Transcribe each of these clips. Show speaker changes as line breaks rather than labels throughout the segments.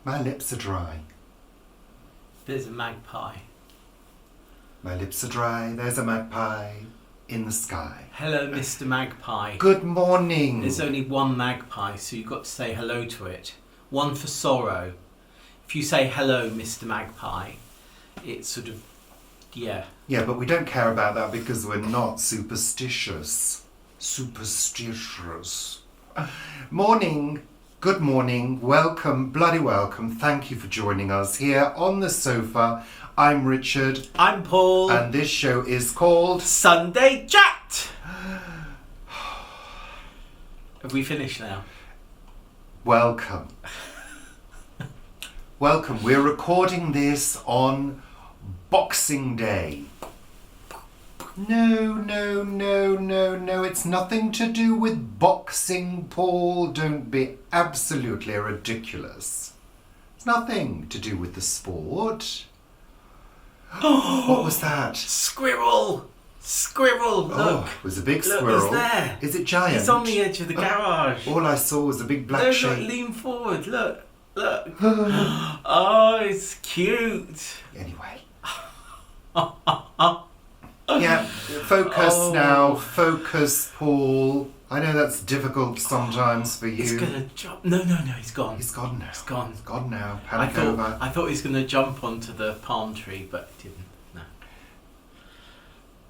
My lips are dry.
There's a magpie.
My lips are dry. There's a magpie in the sky.
Hello, Mr. Magpie.
Good morning.
There's only one magpie, so you've got to say hello to it. One for sorrow. If you say hello, Mr. Magpie, it's sort of, yeah.
Yeah, but we don't care about that because we're not superstitious. Superstitious. Morning. Good morning. Welcome. Bloody welcome. Thank you for joining us here on the sofa. I'm Richard.
I'm Paul.
And this show is called
Sunday Chat. Have we finished now?
Welcome. Welcome. We're recording this on Boxing Day. No. It's nothing to do with boxing, Paul. Don't be absolutely ridiculous. It's nothing to do with the sport. What was that?
Squirrel! Look!
Oh, it was a big
Look,
squirrel.
he's there.
Is it giant?
He's on the edge of the garage.
All I saw was a big black
No,
shape.
look, lean forward. Look. Oh, it's cute.
Anyway. Yeah, focus now. Focus, Paul. I know that's difficult sometimes for you.
He's gonna jump. No, he's gone.
He's gone now.
He's gone.
He's gone now.
I
Panic over.
thought he was gonna jump onto the palm tree, but he didn't. No.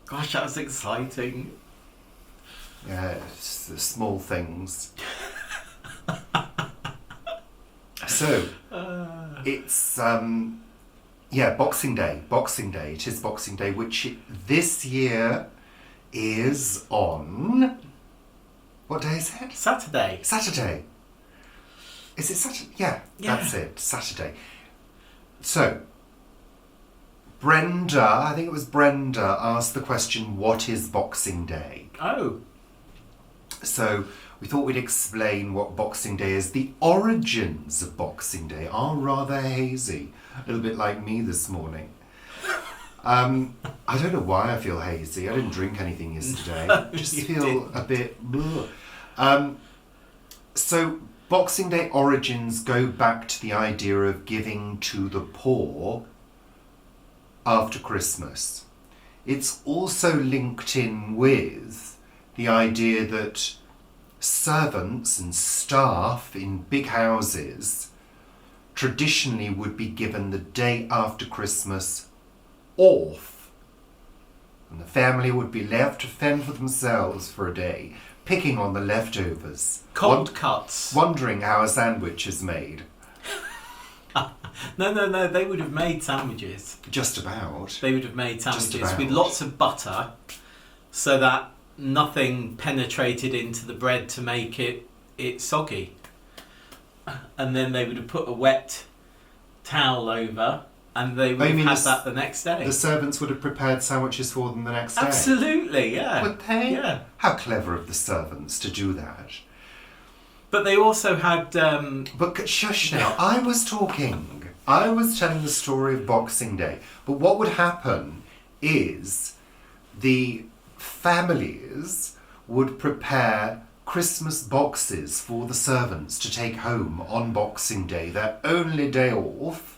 Gosh, that was exciting.
Yeah, it's the small things. So, it's Boxing Day. Boxing Day. It is Boxing Day, which this year is on. What day is it?
Saturday.
Saturday. Is it Saturday? Yeah, that's it. Saturday. So, I think it was Brenda, asked the question, what is Boxing Day?
Oh.
So, we thought we'd explain what Boxing Day is. The origins of Boxing Day are rather hazy. A little bit like me this morning. I don't know why I feel hazy. I didn't drink anything yesterday. Just feel a bit... So, Boxing Day origins go back to the idea of giving to the poor after Christmas. It's also linked in with the idea that servants and staff in big houses traditionally would be given the day after Christmas off, and the family would be left to fend for themselves for a day, picking on the leftovers,
Cold cuts.
wondering how a sandwich is made.
No, they would have made sandwiches.
Just about.
They would have made sandwiches
about.
with lots of butter so that nothing penetrated into the bread to make it soggy. And then they would have put a wet towel over and they would have had that the next day.
The servants would have prepared sandwiches for them the next day.
Absolutely, yeah.
Would they?
Yeah.
How clever of the servants to do that.
But they also had...
But shush now, I was talking. I was telling the story of Boxing Day. But what would happen is the families would prepare Christmas boxes for the servants to take home on Boxing Day, their only day off,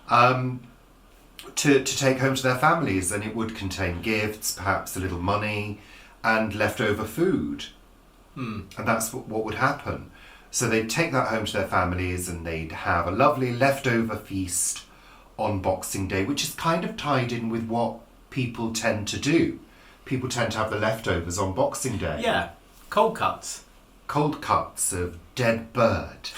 to take home to their families, and it would contain gifts, perhaps a little money, and leftover food. And that's what would happen. So they'd take that home to their families and they'd have a lovely leftover feast on Boxing Day, which is kind of tied in with what people tend to do. People tend to have the leftovers on Boxing Day.
Yeah, cold cuts.
Cold cuts of dead bird.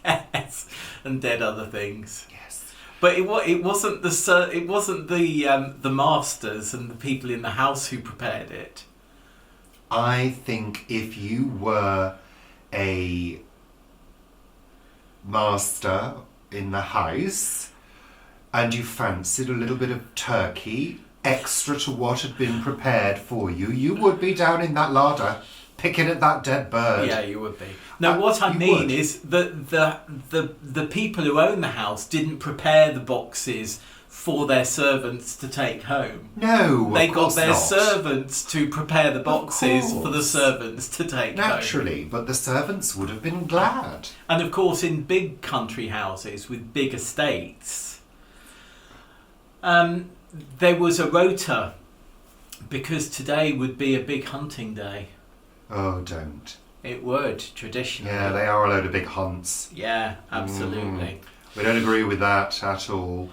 Yes, and dead other things.
Yes.
But it wasn't the masters and the people in the house who prepared it.
I think if you were a master in the house and you fancied a little bit of turkey extra to what had been prepared for you, you would be down in that larder picking at that dead bird.
Yeah, you would be. No, what I mean
would.
is that the people who own the house didn't prepare the boxes for their servants to take home.
No,
They
of
got
course
their
not.
servants to prepare the boxes for the
course.
servants to take home.
Naturally, but the servants would have been glad.
And of course, in big country houses with big estates, there was a rota because today would be a big hunting day.
Oh, don't.
It would, traditionally.
Yeah, they are a load of big hunts.
Yeah, absolutely.
We don't agree with that at all.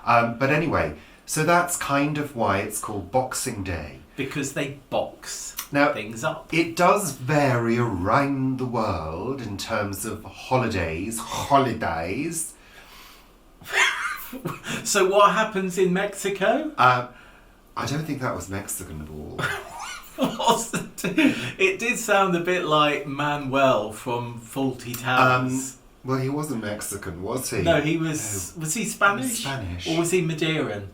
But anyway, so that's kind of why it's called Boxing Day.
Because they box
Now,
things up.
it does vary around the world in terms of holidays.
So what happens in Mexico?
I don't think that was Mexican at all.
It did sound a bit like Manuel from Faulty Towers.
Well, he wasn't Mexican, was he?
No, he was... Was he Spanish?
Spanish.
Or was he Madeiran?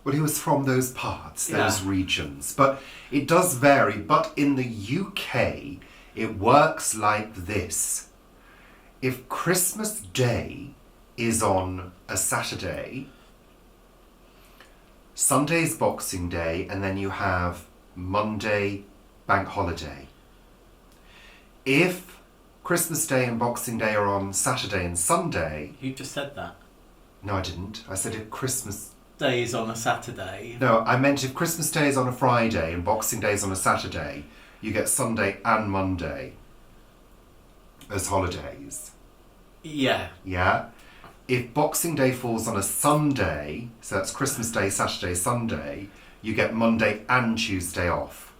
Well, he was from those parts, those
Yeah.
regions. But it does vary. But in the UK, it works like this. If Christmas Day is on a Saturday, Sunday's Boxing Day, and then you have Monday, Bank Holiday. If Christmas Day and Boxing Day are on Saturday and Sunday...
You just said that.
No, I didn't. I said if Christmas...
Day is on a Saturday.
No, I meant if Christmas Day is on a Friday and Boxing Day is on a Saturday, you get Sunday and Monday as holidays.
Yeah.
Yeah? If Boxing Day falls on a Sunday, so that's Christmas Day, Saturday, Sunday, you get Monday and Tuesday off.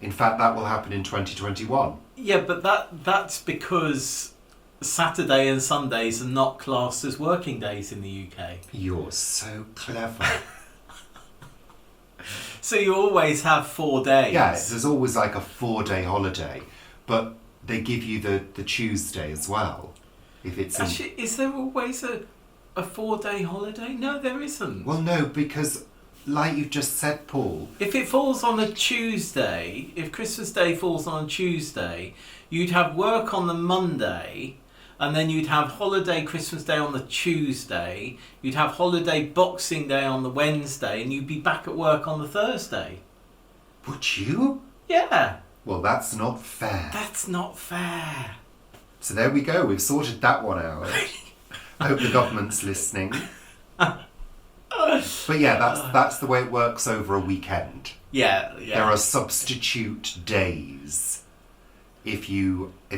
In fact, that will happen in 2021.
Yeah, but that's because Saturday and Sundays are not classed as working days in the UK.
You're so clever.
So you always have 4 days.
Yeah, there's always like a 4-day holiday, but they give you the Tuesday as well. If it's
Actually, is there always a 4-day holiday? No, there isn't.
Well, no, because like you've just said, Paul,
If it falls on a Tuesday, if Christmas Day falls on a Tuesday, you'd have work on the Monday, and then you'd have holiday Christmas Day on the Tuesday, you'd have holiday Boxing Day on the Wednesday, and you'd be back at work on the Thursday.
would you?
Yeah,
Well, that's not fair.
that's not fair.
So there we go, we've sorted that one out. I hope the government's listening. But yeah, that's the way it works over a weekend.
Yeah.
There are substitute days if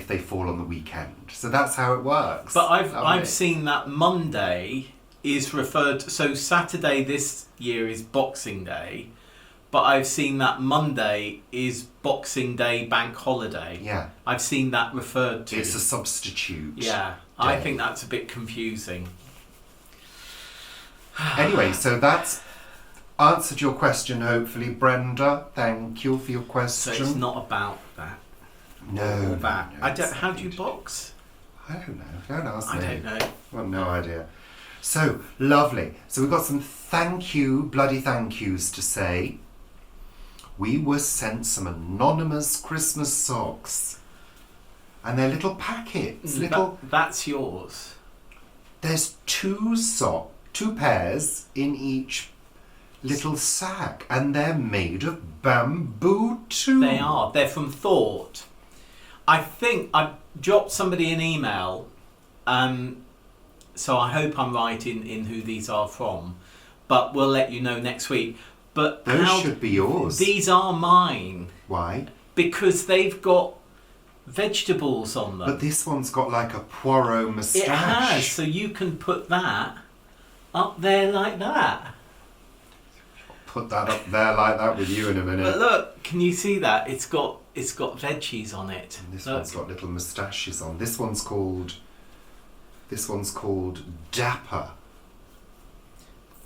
they fall on the weekend. So that's how it works.
But
Lovely.
I've seen that Monday is referred to, so Saturday this year is Boxing Day, but I've seen that Monday is Boxing Day bank holiday.
Yeah.
I've seen that referred to.
It's a substitute.
Yeah, I
day.
think that's a bit confusing.
Anyway, so that's answered your question, hopefully, Brenda. Thank you for your
So
question.
it's not about that.
No,
Or
no,
that.
no,
I don't.
it's
How do you
not.
box?
I don't know. Don't ask
I
me.
don't know.
Well, no idea. So, lovely. So we've got some bloody thank yous to say. We were sent some anonymous Christmas socks. And they're little packets.
That's yours.
There's two pairs in each little sack. And they're made of bamboo too.
They are. They're from Thought. I think I dropped somebody an email, so I hope I'm right in who these are from, but we'll let you know next week. But
Those should be yours.
These are mine
Why?
because they've got vegetables on them.
But this one's got like a Poirot moustache.
It has, so you can put that up there like that.
Put that up there like that with you in a minute.
But look, can you see that? It's got veggies on it.
And this
Look.
one's got little moustaches on. This one's called Dapper.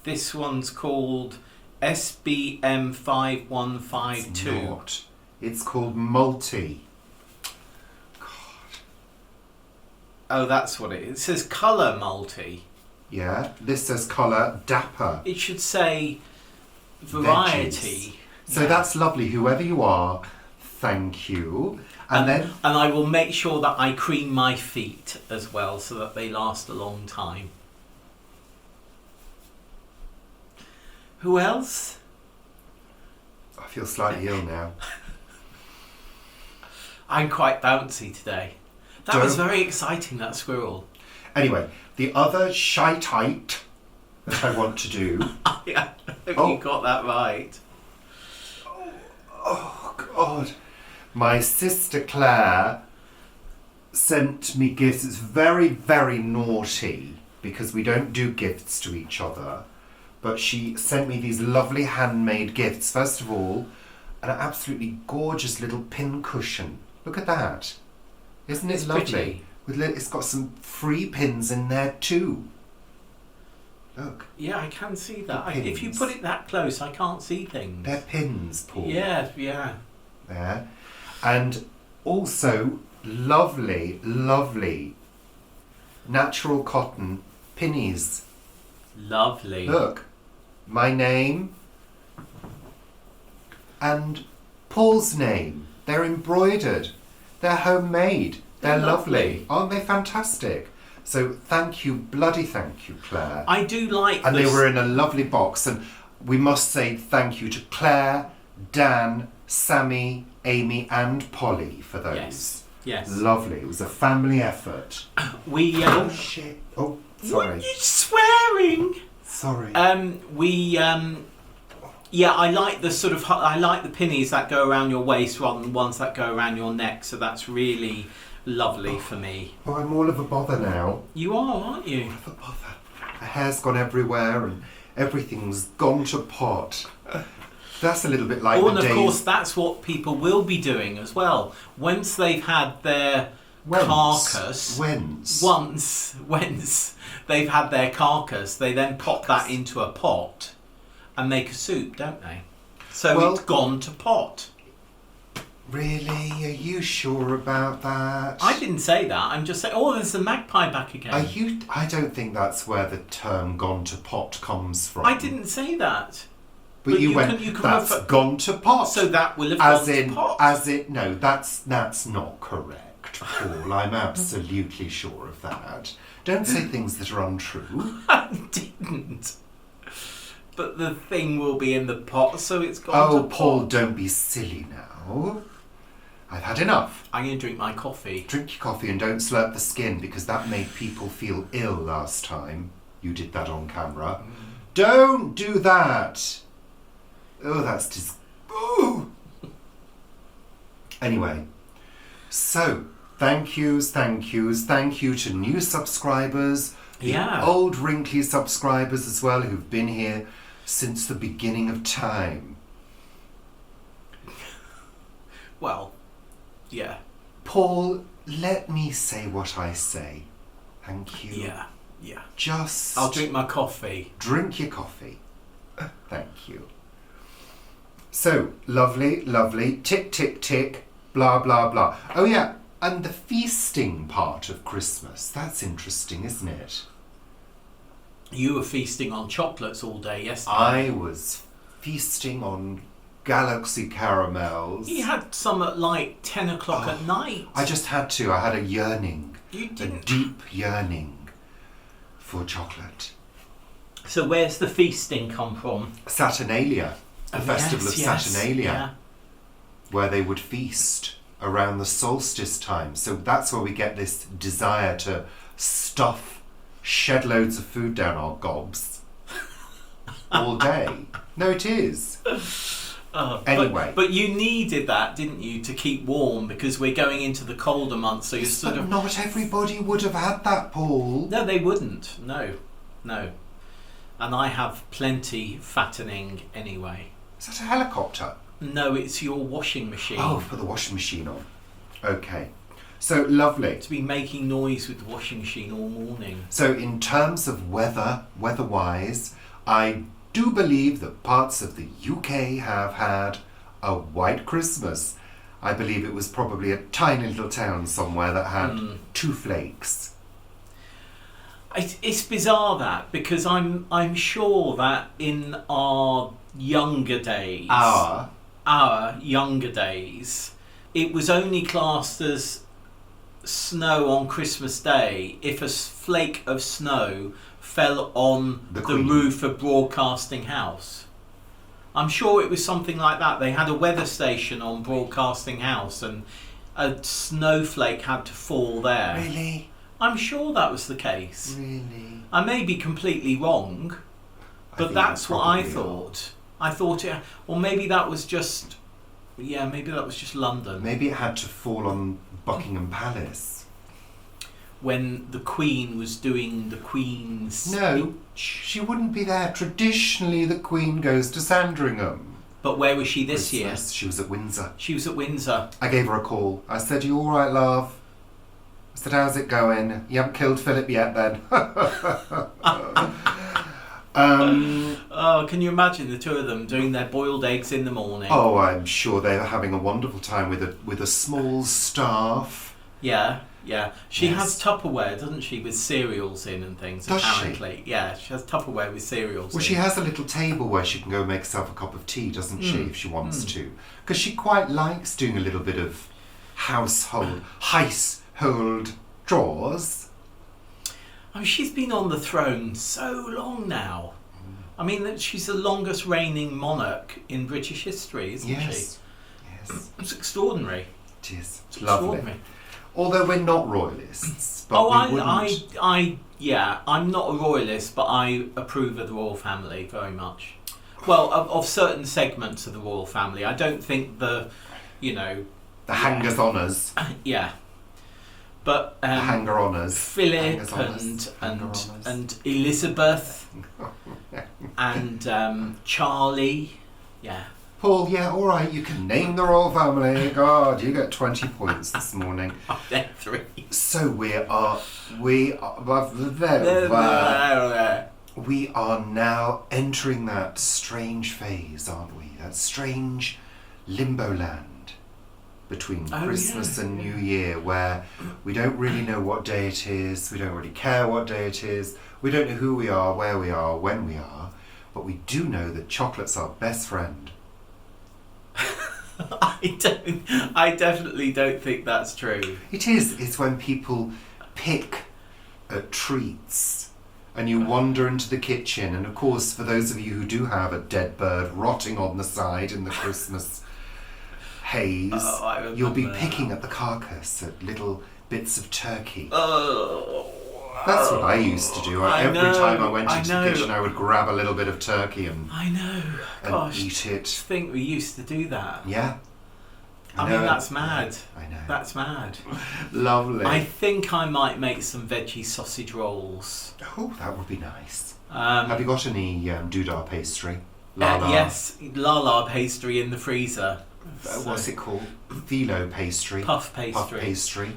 This one's called SBM
It's
5152.
not. It's called Multi.
Oh, that's what it is. It says colour multi.
Yeah. This says colour Dapper.
It should say variety.
So
Yeah.
that's lovely. Whoever you are, thank you. And then
And I will make sure that I cream my feet as well so that they last a long time. Who else?
I feel slightly ill now.
I'm quite bouncy today. That was
Don't-
very exciting, that squirrel.
Anyway, the other shite that I want to do.
Yeah,
Oh.
you got that right.
Oh, God. My sister Claire sent me gifts. It's very, very naughty because we don't do gifts to each other. But she sent me these lovely handmade gifts. First of all, an absolutely gorgeous little pin cushion. Look at that. Isn't it
It's
lovely?
pretty.
It's got some free pins in there too. Look,
Yeah, I can see that.
The
If you
pins.
put it that close, I can't see things.
they're pins, Paul.
Yeah, yeah.
There. And also lovely, lovely natural cotton pinnies.
Lovely.
Look, my name and Paul's name. They're embroidered. They're homemade. They're
They're lovely.
lovely. Aren't they fantastic? So thank you, bloody thank you, Claire.
I do like
And they
this-
were in a lovely box. And we must say thank you to Claire, Dan, Sammy, Amy and Polly for those.
Yes, yes.
Lovely. It was a family effort.
We
Oh, shit. Oh,
What are
sorry.
you swearing?
Sorry.
Yeah, I like the sort of I like the pinnies that go around your waist rather than ones that go around your neck. So that's really lovely for me.
Oh, I'm all of a bother now.
You are, aren't you?
All of a bother. My hair's gone everywhere and everything's gone to pot. That's a little bit like
Oh,
the
and of
days...
course, that's what people will be doing as well. Once they've had their carcass, once they've had their carcass, they then pop that into a pot and make a soup, don't they? So
Well-
it's gone to pot.
Really? Are you sure about that?
I didn't say that. I'm just saying. Oh, there's the magpie back again.
Are you... I don't think that's where the term gone to pot comes from.
I didn't say that.
But you went,
you can
that's
refer-
gone to pot.
So that will have
as
gone
in,
to pot.
No, that's not correct, Paul. I'm absolutely sure of that. Don't say things that are untrue.
I didn't. But the thing will be in the pot, so it's gone
Oh,
to
Paul,
pot.
don't be silly now. I've had enough.
I'm going to drink my coffee.
Drink your coffee and don't slurp the skin because that made people feel ill last time. You did that on camera. Don't do that. Oh, that's Ooh. Anyway, so thank yous. Thank you to new subscribers, the
Yeah.
old wrinkly subscribers as well who've been here since the beginning of time.
Well, yeah.
Paul, let me say what I say. Thank you.
Yeah. Yeah.
Just
I'll drink my coffee.
drink your coffee. Thank you. So, lovely, lovely. Tick, tick, tick. Blah, blah, blah. Oh, yeah. And the feasting part of Christmas. That's interesting, isn't it?
You were feasting on chocolates all day yesterday.
I was feasting on Galaxy caramels.
You had some at like 10 o'clock at night.
I just had to. I had a yearning.
You
A
didn't.
deep yearning for chocolate.
So where's the feasting come from?
Saturnalia. The festival of Saturnalia.
Yeah.
Where they would feast around the solstice time. So that's where we get this desire to shed loads of food down our gobs all day. No, it is. Anyway.
But you needed that, didn't you, to keep warm because we're going into the colder months. So you're
Yes,
sort
but
of.
not everybody would have had that, Paul.
No, they wouldn't. No. And I have plenty fattening anyway.
Is that a helicopter?
No, it's your washing machine.
Oh, put the washing machine on. Okay. So, lovely.
To be making noise with the washing machine all morning.
So, in terms of weather-wise, I do believe that parts of the UK have had a white Christmas. I believe it was probably a tiny little town somewhere that had 2 flakes.
It's bizarre that because I'm sure that in our younger days, our younger days, it was only classed as snow on Christmas Day if a flake of snow fell on
The
the
Queen.
roof of Broadcasting House. I'm sure it was something like that. They had a weather station on Broadcasting House, and a snowflake had to fall there.
Really?
I'm sure that was the case.
Really?
I may be completely wrong, but that's what I thought. I thought it, or maybe that was just, maybe that was just London.
Maybe it had to fall on Buckingham Palace.
When the Queen was doing the Queen's speech.
No, she wouldn't be there. Traditionally, the Queen goes to Sandringham.
But where was she this
Christmas.
year?
She was at Windsor.
She was at Windsor.
I gave her a call. I said, "You all right, love?" I said, "How's it going? You haven't killed Philip yet, then?"
Can you imagine the two of them doing their boiled eggs in the morning?
Oh, I'm sure they were having a wonderful time with a small staff.
Yeah. She
Yes.
has Tupperware, doesn't she, with cereals in and things,
Does she?
apparently. Yeah, she has Tupperware with cereals
Well,
in.
she has a little table where she can go make herself a cup of tea, doesn't she, if she wants to? Because she quite likes doing a little bit of household chores.
Oh, she's been on the throne so long now. I mean, she's the longest reigning monarch in British history, isn't she?
Yes.
It's extraordinary.
It is. It's
Extraordinary.
lovely. Although we're not royalists, but we wouldn't...
I'm not a royalist, but I approve of the royal family very much. Well, of certain segments of the royal family. I don't think
The hangers-oners.
Yeah. But
The hanger-oners.
Philip
Hangers-oners.
and
Hanger-oners.
Elizabeth and Charlie. Yeah.
Paul, yeah, all right, you can name the royal family. God, you get 20 points this morning.
They're 3.
So we are now entering that strange phase, aren't we? That strange limbo land between Christmas and New Year, where we don't really know what day it is, we don't really care what day it is, we don't know who we are, where we are, when we are, but we do know that chocolate's our best friend.
I definitely don't think that's true.
It is. It's when people pick at treats and you wander into the kitchen, and of course, for those of you who do have a dead bird rotting on the side in the Christmas haze, you'll be picking at the carcass, at little bits of turkey. That's what I used to do. Every time I went into the kitchen, I would grab a little bit of turkey and eat it.
I think we used to do that.
Yeah.
I mean, that's mad.
I know.
That's mad.
Lovely.
I think I might make some veggie sausage rolls.
Oh, that would be nice. Have you got any doodah pastry?
Yes, la pastry in the freezer.
What's it called? Phyllo pastry.
Puff pastry.
Puff pastry.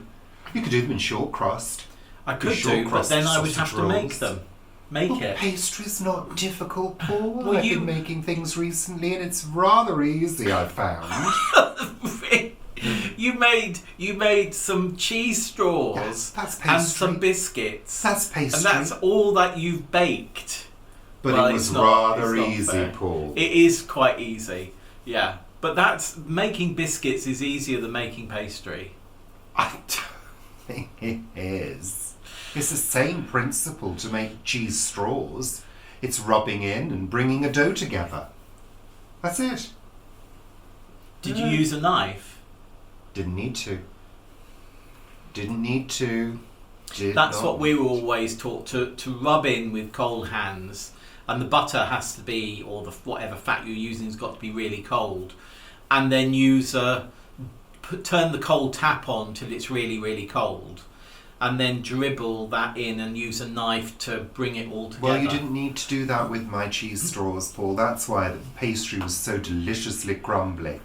You could do them in short crust.
I could do, but then I would have to make them. It.
Pastry's not difficult, Paul.
Well,
I've been making things recently, and it's rather easy, I've found.
You made some cheese straws
that's pastry.
And some biscuits.
That's pastry.
And that's all that you've baked.
But
well,
it was rather easy, Paul.
It is quite easy, yeah. But making biscuits is easier than making pastry.
I don't think it is. It's the same principle to make cheese straws. It's rubbing in and bringing a dough together. That's it.
Did you use a knife?
Didn't need to.
That's what we were always taught, to rub in with cold hands, and the butter has to be, or the whatever fat you're using has got to be really cold, and then turn the cold tap on till it's really, really cold, and then dribble that in and use a knife to bring it all together.
Well, you didn't need to do that with my cheese straws, Paul. That's why the pastry was so deliciously crumbly.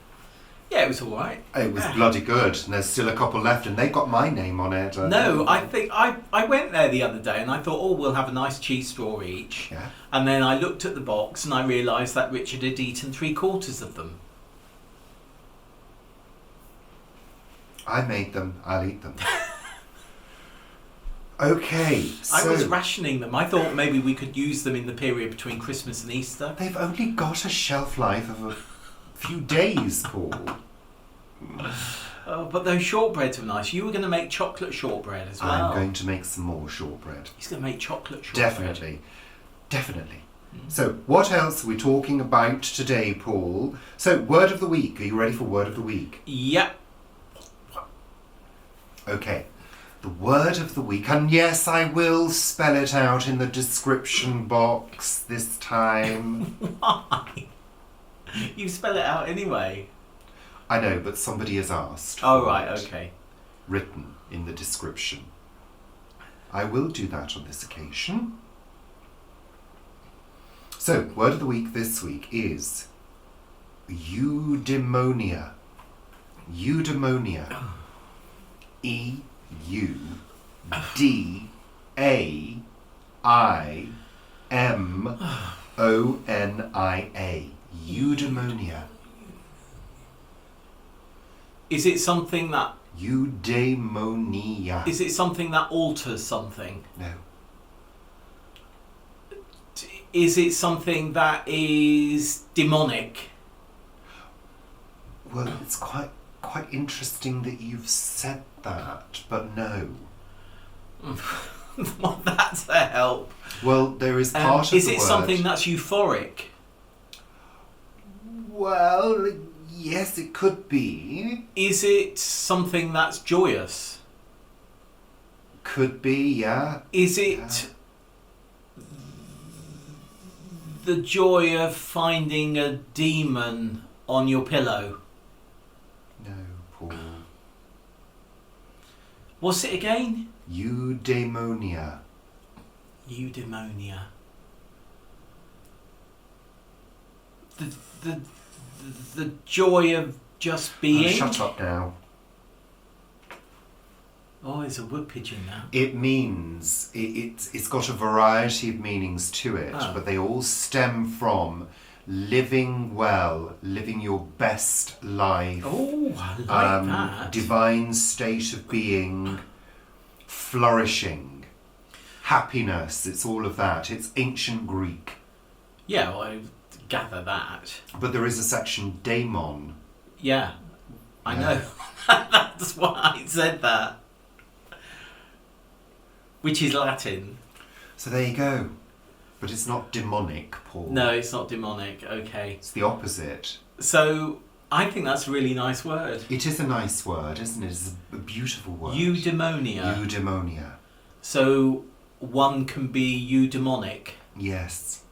Yeah, it was all right.
It was bloody good, and there's still a couple left, and they got my name on it.
No, I think I went there the other day, and I thought, we'll have a nice cheese straw each.
Yeah.
And then I looked at the box, and I realised that Richard had eaten 3/4 of them.
I made them. I'll eat them. Okay, so...
I was rationing them. I thought maybe we could use them in the period between Christmas and Easter.
They've only got a shelf life of a few days, Paul.
But those shortbreads were nice. You were going to make chocolate shortbread as well.
I'm going to make some more shortbread.
He's going to make chocolate shortbread.
Definitely. So, what else are we talking about today, Paul? So, word of the week. Are you ready for word of the week?
Yep.
Okay. The word of the week, and yes, I will spell it out in the description box this time.
Why? You spell it out anyway.
I know, but somebody has asked.
Oh,
for
right,
it
okay.
Written in the description. I will do that on this occasion. So, word of the week this week is Eudaimonia. Eudaimonia. Eudaimonia. Eudaimonia.
Is it something that...
Eudaimonia.
Is it something that alters something?
No.
Is it something that is demonic?
Well, it's quite interesting that you've said that, but no.
Well, that's a help.
Well, there is part of the
Is it
word.
something that's euphoric?
Well, yes, it could be.
Is it something that's joyous?
Could be, yeah.
Is it the joy of finding a demon on your pillow?
No, Paul.
What's it again?
Eudaimonia.
Eudaimonia. The joy of just being.
Oh, shut up now.
Oh, it's a wood pigeon now.
It means it's got a variety of meanings to it, but they all stem from living well, living your best life.
Oh, I like that.
Divine state of being, flourishing, happiness. It's all of that. It's ancient Greek.
Yeah, well, I gather that.
But there is a section daemon.
Yeah, I
Yeah.
know. That's why I said that. Which is Latin.
So there you go. But it's not demonic, Paul.
No, it's not demonic. Okay.
It's the opposite.
So, I think that's a really nice word.
It is a nice word, isn't it? It's a beautiful word.
Eudaimonia.
Eudaimonia.
So, one can be eudaimonic.
Yes.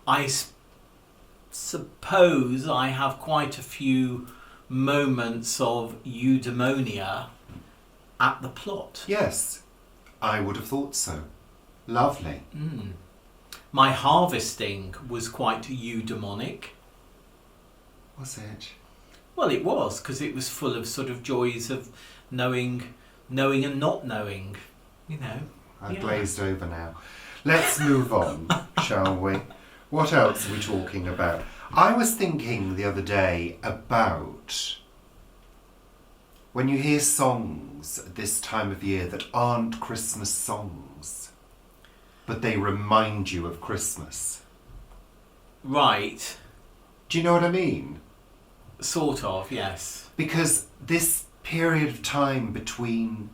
I suppose I have quite a few moments of eudaimonia at the plot.
Yes. I would have thought so. Lovely.
My harvesting was quite eudaimonic.
Was it?
Well, it was, because it was full of sort of joys of knowing and not knowing, you know.
I've glazed over now. Let's move on, shall we? What else are we talking about? I was thinking the other day about when you hear songs at this time of year that aren't Christmas songs, but they remind you of Christmas.
Right.
Do you know what I mean?
Sort of, yes.
Because this period of time between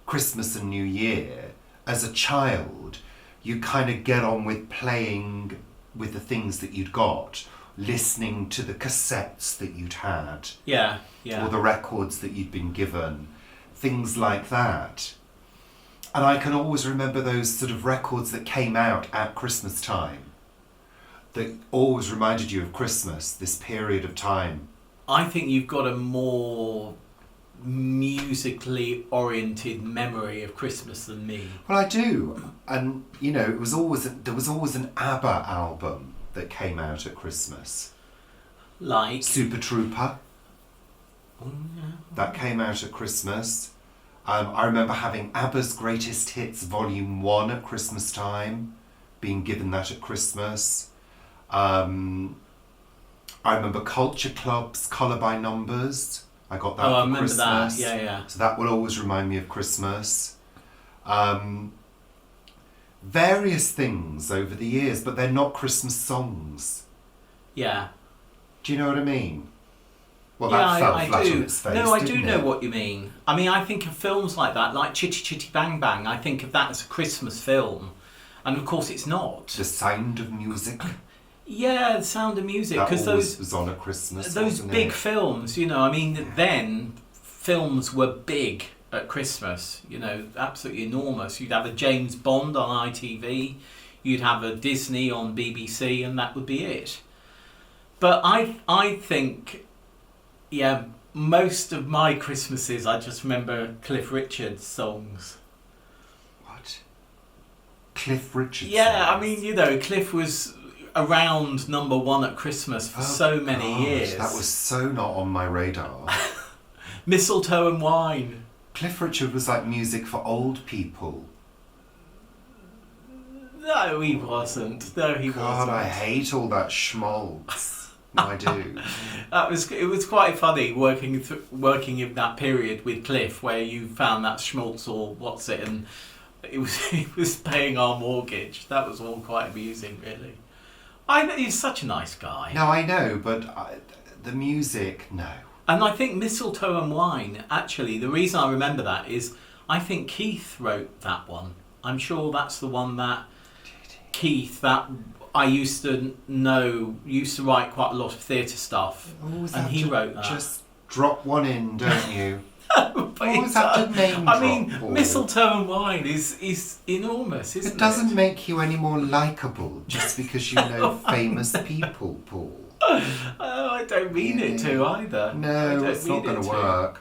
Christmas and New Year, as a child, you kind of get on with playing with the things that you'd got, listening to the cassettes that you'd had,
Yeah.
or the records that you'd been given, things like that. And I can always remember those sort of records that came out at Christmas time, that always reminded you of Christmas, this period of time.
I think you've got a more musically oriented memory of Christmas than me.
Well, I do, and you know, there was always an ABBA album that came out at Christmas.
Like?
Super Trooper.
Oh, yeah.
That came out at Christmas. I remember having ABBA's Greatest Hits Volume 1 at Christmas time, being given that at Christmas. I remember Culture Club's Colour by Numbers. I got that for Christmas.
I remember that, yeah.
So that will always remind me of Christmas. Various things over the years, but they're not Christmas songs.
Yeah.
Do you know what I mean? Well,
Yeah,
that fell
I
flat
do.
on its face,
No, I do
didn't
know
it?
what you mean. I mean, I think of films like that, like Chitty Chitty Bang Bang. I think of that as a Christmas film. And of course it's not.
The Sound of Music.
Yeah, The Sound of Music,
That
because
always was on at Christmas.
those
wasn't
big
it?
films, you know, I mean, then films were big at Christmas, you know, absolutely enormous. You'd have a James Bond on ITV, you'd have a Disney on BBC, and that would be it. But I think, yeah, most of my Christmases, I just remember Cliff Richard's songs.
What? Cliff Richard.
Yeah, I
songs?
mean, you know, Cliff was around number one at Christmas for so many
gosh,
years.
That was so not on my radar.
Mistletoe and Wine.
Cliff Richard was like music for old people.
No, he wasn't. No, he
God,
wasn't.
I hate all that schmaltz. No, I do.
It was quite funny working in that period with Cliff, where you found that schmaltz or what's it, and it was paying our mortgage. That was all quite amusing, really. He's such a nice guy.
No, I know, but the music, no.
And I think Mistletoe and Wine, actually, the reason I remember that is I think Keith wrote that one. I'm sure that's the one that Keith, that I used to write quite a lot of theatre stuff.
Always
and
have
he
to
wrote that.
Just drop one in, don't you?
But
Always have to name
I mean,
drop, Paul.
Mistletoe and Wine is enormous, isn't it?
It doesn't make you any more likeable just because you know famous people, Paul.
Oh, I don't mean it to either. I
No,
don't
it's not
mean
going
it
to work.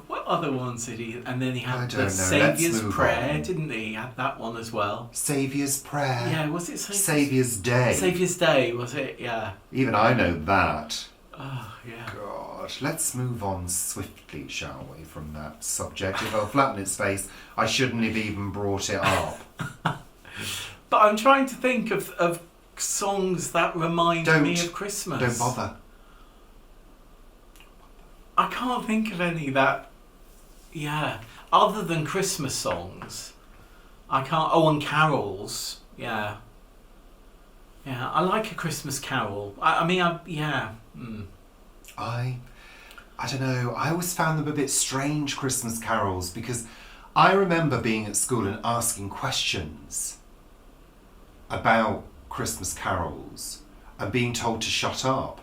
What other ones did he? And then he
I
had
don't know.
the Saviour's
Let's move
Prayer,
on.
didn't he? He had that one as well.
Saviour's Prayer.
Yeah, was it
Saviour's Day.
Saviour's Day, was it? Yeah.
Even I know that.
Oh, yeah.
God, let's move on swiftly, shall we, from that subject. If I'll flatten its face, I shouldn't have even brought it up.
But I'm trying to think of songs that remind me of Christmas.
Don't bother.
I can't think of any that, other than Christmas songs. I can't. Oh, and carols. Yeah. Yeah, I like a Christmas carol. I
don't know, I always found them a bit strange, Christmas carols, because I remember being at school and asking questions about Christmas carols and being told to shut up.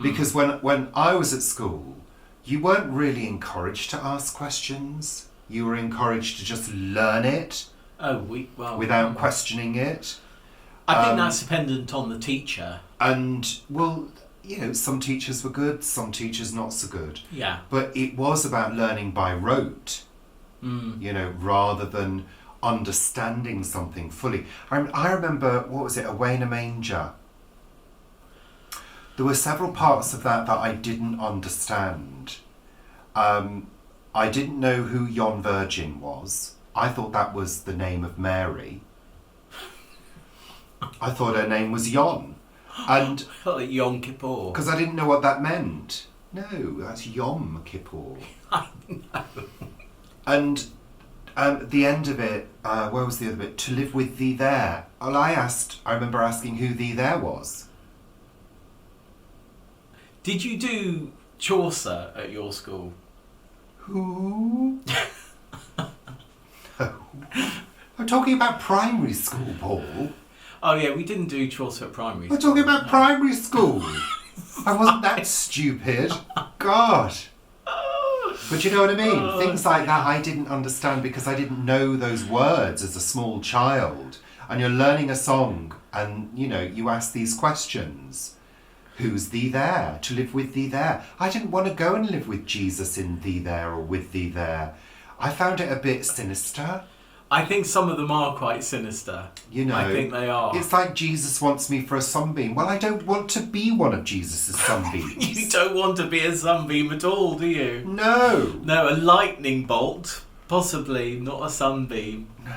Because when I was at school, you weren't really encouraged to ask questions. You were encouraged to just learn it without questioning it.
I think that's dependent on the teacher.
And, well, you know, some teachers were good, some teachers not so good.
Yeah.
But it was about learning by rote, you know, rather than understanding something fully. I remember, what was it, Away in a Manger? There were several parts of that I didn't understand. I didn't know who Yon Virgin was. I thought that was the name of Mary. I thought her name was Yon. And
like Yom Kippur.
because I didn't know what that meant. No, that's Yom Kippur.
I know.
And the end of it, where was the other bit? To live with thee there. Well, I remember asking who thee there was.
Did you do Chaucer at your school?
Who? No. I'm talking about primary school, Paul.
Oh yeah, we didn't do Chaucer at primary
I'm
school.
talking about primary school. I wasn't that stupid. God. But you know what I mean? Things like that I didn't understand because I didn't know those words as a small child. And you're learning a song and, you know, you ask these questions. Who's thee there? To live with thee there. I didn't want to go and live with Jesus in thee there or with thee there. I found it a bit sinister.
I think some of them are quite sinister.
You know,
I think they are.
It's like Jesus wants me for a sunbeam. Well, I don't want to be one of Jesus' sunbeams.
You don't want to be a sunbeam at all, do you?
No.
No, a lightning bolt, possibly, not a sunbeam.
No,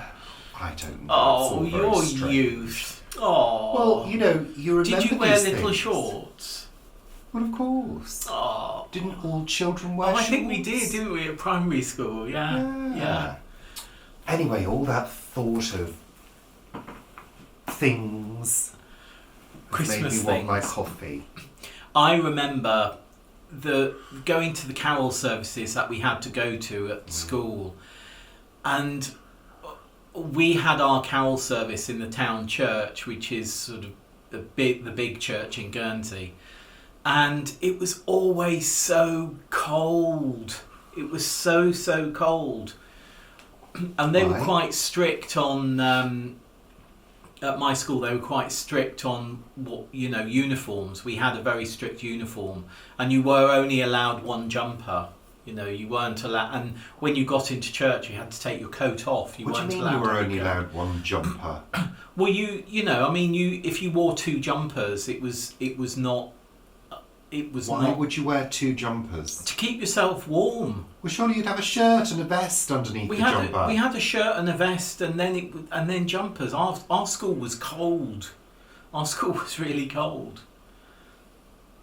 I don't know.
Oh,
It's all very
your
strange.
youth. Oh.
Well, you know, you remember
Did you wear
these
little
things.
shorts?
Well, of course.
Oh.
Didn't all children wear
I
shorts?
think we did, didn't we, at primary school? Yeah.
Anyway, all that thought of things
Christmas
made me want my
things.
coffee.
I remember going to the carol services that we had to go to at school, and we had our carol service in the town church, which is sort of the big church in Guernsey, and it was always so cold. It was so cold, and they were quite strict on. At my school, they were quite strict on uniforms. We had a very strict uniform, and you were only allowed one jumper. You weren't allowed, and when you got into church, you had to take your coat off.
What do you mean you were only allowed one jumper?
Well, if you wore two jumpers, it was not.
Why would you wear two jumpers?
To keep yourself warm.
Well, surely you'd have a shirt and a vest underneath the jumper.
We had a shirt and a vest, and then jumpers. Our school was cold. Our school was really cold.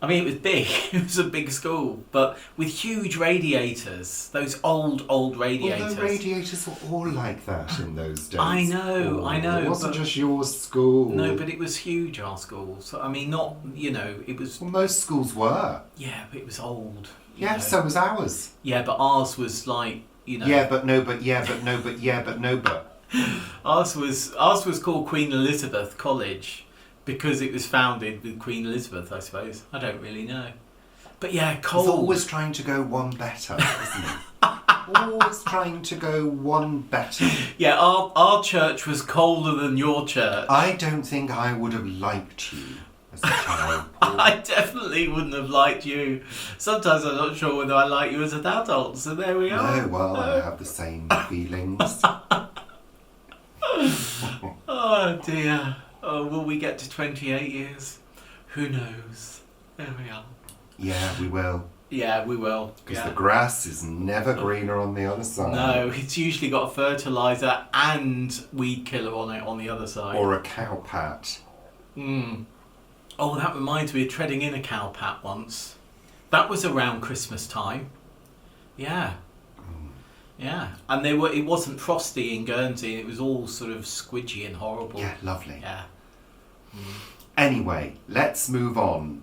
I mean, it was big. It was a big school, but with huge radiators. Those old radiators.
Well, the radiators were all like that in those days.
I know.
It wasn't just your school.
No, but it was huge, our school. So, I mean, it was...
Well, most schools were.
Yeah, but it was old.
Yeah, so was ours.
Yeah, but ours was like,
Yeah, but no, but yeah, but no, but yeah, but no, but...
Ours was called Queen Elizabeth College. Because it was founded with Queen Elizabeth, I suppose. I don't really know. But yeah, cold.
It's always trying to go one better, isn't it? Always trying to go one better.
Yeah, our church was colder than your church.
I don't think I would have liked you as a child.
I definitely wouldn't have liked you. Sometimes I'm not sure whether I like you as an adult, so there we are.
No, well, I have the same feelings.
Oh dear. Oh, will we get to 28 years? Who knows? There we are.
Yeah, we will.
Yeah, we will.
Because the grass is never greener on the other side.
No, it's usually got a fertiliser and weed killer on it on the other side.
Or a cow pat.
Oh, that reminds me of treading in a cow pat once. That was around Christmas time. Yeah. Yeah, and it wasn't frosty in Guernsey. It was all sort of squidgy and horrible.
Yeah, lovely.
Yeah.
Anyway, let's move on.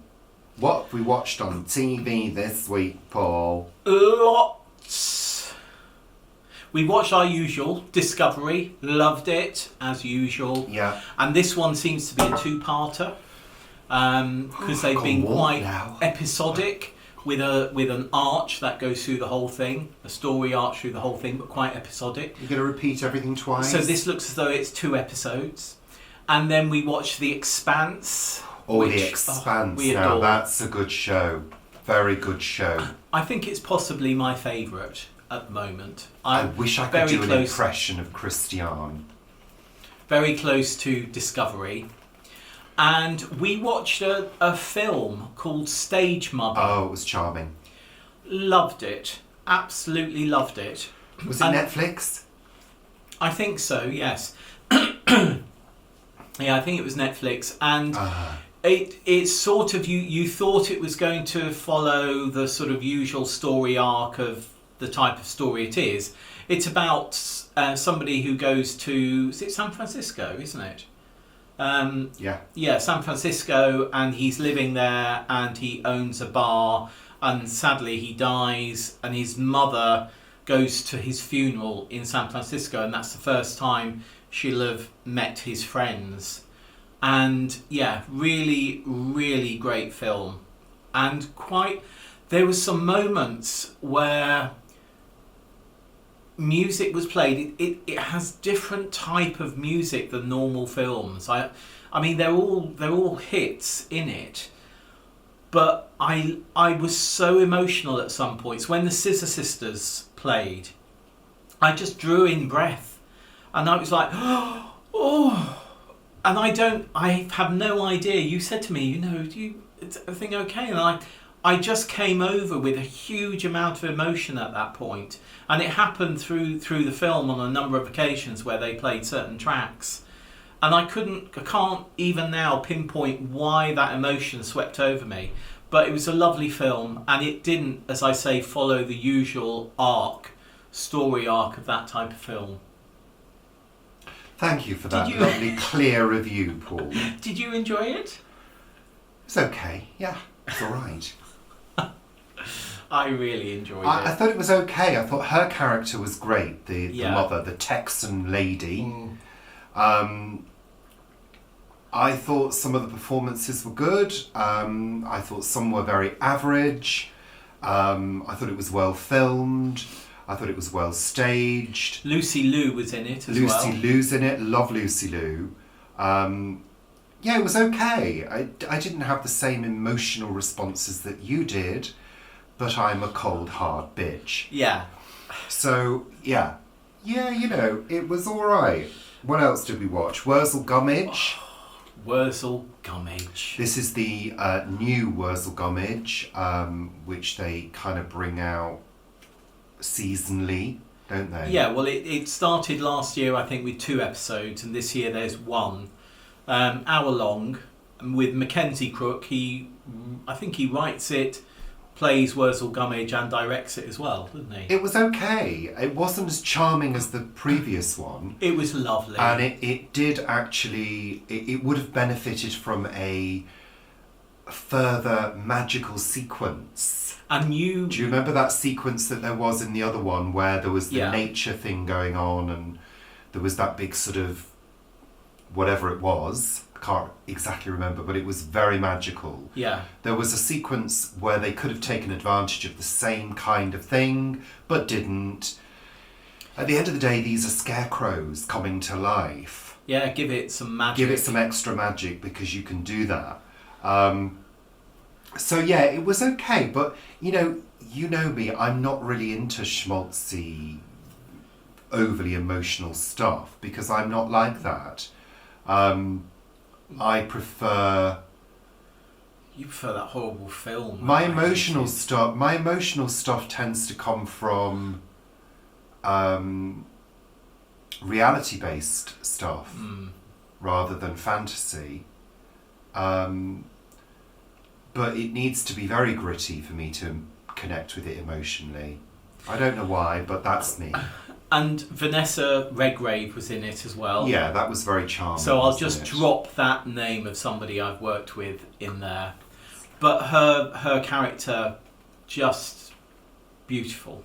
What have we watched on TV this week, Paul?
Lots. We watched our usual Discovery. Loved it as usual.
Yeah.
And this one seems to be a two-parter because they've been quite episodic. With an arch that goes through the whole thing, a story arch through the whole thing, but quite episodic.
You're going to repeat everything twice?
So this looks as though it's 2 episodes. And then we watch The Expanse.
Oh, The Expanse.
We
now,
adore.
that's a good show. Very good show.
I think it's possibly my favourite at the moment.
I wish I could do an impression of Christian.
Very close to Discovery. And we watched a film called Stage Mother.
Oh, it was charming.
Loved it. Absolutely loved it.
Was it Netflix?
I think so, yes. Yeah, I think it was Netflix. And it's sort of, you thought it was going to follow the sort of usual story arc of the type of story it is. It's about somebody who goes to, is it San Francisco, isn't it? Yeah, San Francisco, and he's living there and he owns a bar, and sadly he dies, and his mother goes to his funeral in San Francisco, and that's the first time she'll have met his friends. And yeah, really, really great film. And there were some moments where music was played. It has different type of music than normal films. I mean they're all hits in it, but I was so emotional at some points when the Scissor Sisters played. I just drew in breath, and I was like, oh, and I have no idea. You said to me, is everything okay? And I just came over with a huge amount of emotion at that point. And it happened through the film on a number of occasions where they played certain tracks. And I can't even now pinpoint why that emotion swept over me. But it was a lovely film, and it didn't, as I say, follow the usual story arc of that type of film.
Thank you for that lovely clear review, Paul.
Did you enjoy it?
It's okay, yeah, it's alright.
I really enjoyed
I
it.
thought it was okay. I thought her character was great, the
Yeah.
mother, the Texan lady. I thought some of the performances were good. I thought some were very average. I thought it was well filmed. I thought it was well staged.
Lucy Liu was in it as well.
Lucy Liu's in it. Love Lucy Liu. Yeah, it was okay. I didn't have the same emotional responses that you did, but I'm a cold, hard bitch.
Yeah.
So, yeah. Yeah, it was alright. What else did we watch? Wurzel Gummidge.
Wurzel Gummidge.
This is the new Wurzel Gummidge, which they kind of bring out seasonally, don't they?
Yeah, well, it started last year, I think, with 2 episodes, and this year there's 1. Hour long, and with Mackenzie Crook. I think he writes it, plays Wurzel Gummidge, and directs it as well, doesn't he?
It was okay. It wasn't as charming as the previous one.
It was lovely.
And it did actually... It would have benefited from a further magical sequence.
And
Do you remember that sequence that there was in the other one where there was the nature thing going on and there was that big sort of whatever it was? I can't exactly remember, but it was very magical.
Yeah.
There was a sequence where they could have taken advantage of the same kind of thing, but didn't. At the end of the day, these are scarecrows coming to life.
Yeah, give it some magic.
Give it some extra magic because you can do that. So yeah, it was okay, but you know me, I'm not really into schmaltzy, overly emotional stuff because I'm not like that. I prefer...
You prefer that horrible film.
My emotional stuff tends to come from reality-based stuff rather than fantasy. But it needs to be very gritty for me to connect with it emotionally. I don't know why, but that's me.
And Vanessa Redgrave was in it as well.
Yeah, that was very charming.
So I'll just drop that name of somebody I've worked with in there. But her character, just beautiful.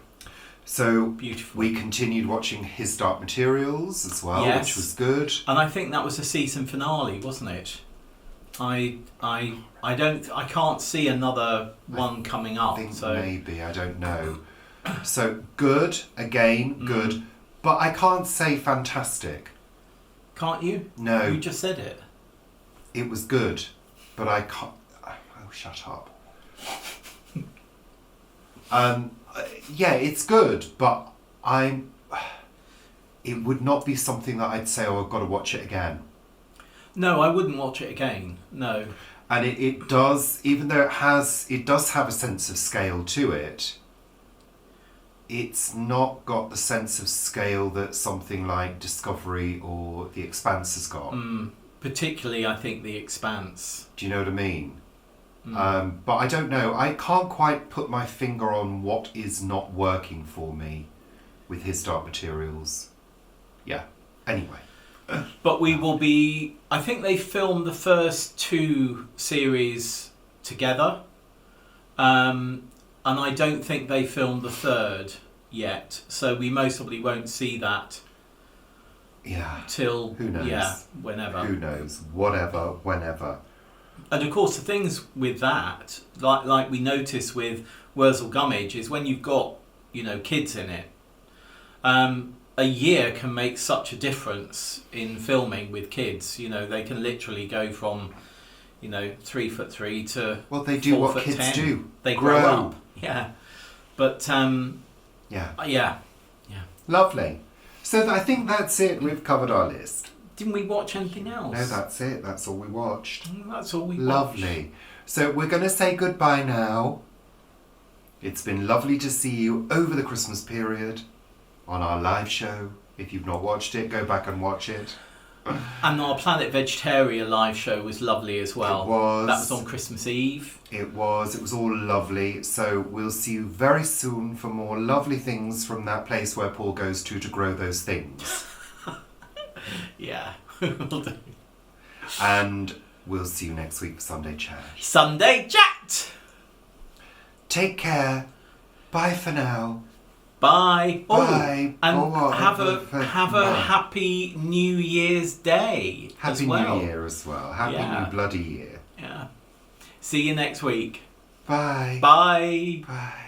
So
Beautiful.
we continued watching His Dark Materials as well,
Yes.
which was good.
And I think that was the season finale, wasn't it? I can't see another one coming up.
I think
So
maybe, I don't know. So good, again, good. But I can't say fantastic.
Can't you?
No.
You just said it.
It was good, but I can't... Oh, shut up. Yeah, it's good, but it would not be something that I'd say, oh, I've got to watch it again.
No, I wouldn't watch it again. No.
And it does, even though it does have a sense of scale to it, it's not got the sense of scale that something like Discovery or The Expanse has got.
Particularly, I think The Expanse.
Do you know what I mean? But I don't know. I can't quite put my finger on what is not working for me with His Dark Materials. Yeah. Anyway.
But we will be... I think they filmed the first 2 series together. And I don't think they filmed the 3rd yet. So we most probably won't see that till...
Who knows?
Yeah, whenever.
Who knows? Whatever, whenever.
And of course, the things with that, like we notice with Wurzel Gummidge, is when you've got, kids in it, a year can make such a difference in filming with kids. They can literally go from, 3'3" to
Well, they do what
4'10".
kids do.
They grow up. Yeah. But, yeah.
Lovely. So I think that's it. We've covered our list.
Didn't we watch anything else?
No, that's it. That's all we watched.
That's all we watched.
Lovely. So we're going to say goodbye now. It's been lovely to see you over the Christmas period on our live show. If you've not watched it, go back and watch it.
And our Planet Vegetaria live show was lovely as well.
It was.
That was on Christmas Eve.
It was all lovely. So we'll see you very soon for more lovely things from that place where Paul goes to grow those things.
Yeah, will do.
And we'll see you next week for Sunday Chat.
Sunday Chat!
Take care. Bye for now.
Bye.
Bye.
And
Oh,
have a
bye.
happy New Year's Day as
Happy
well.
New Year as well. Happy
Yeah.
New Bloody Year.
Yeah. See you next week.
Bye.
Bye.
Bye.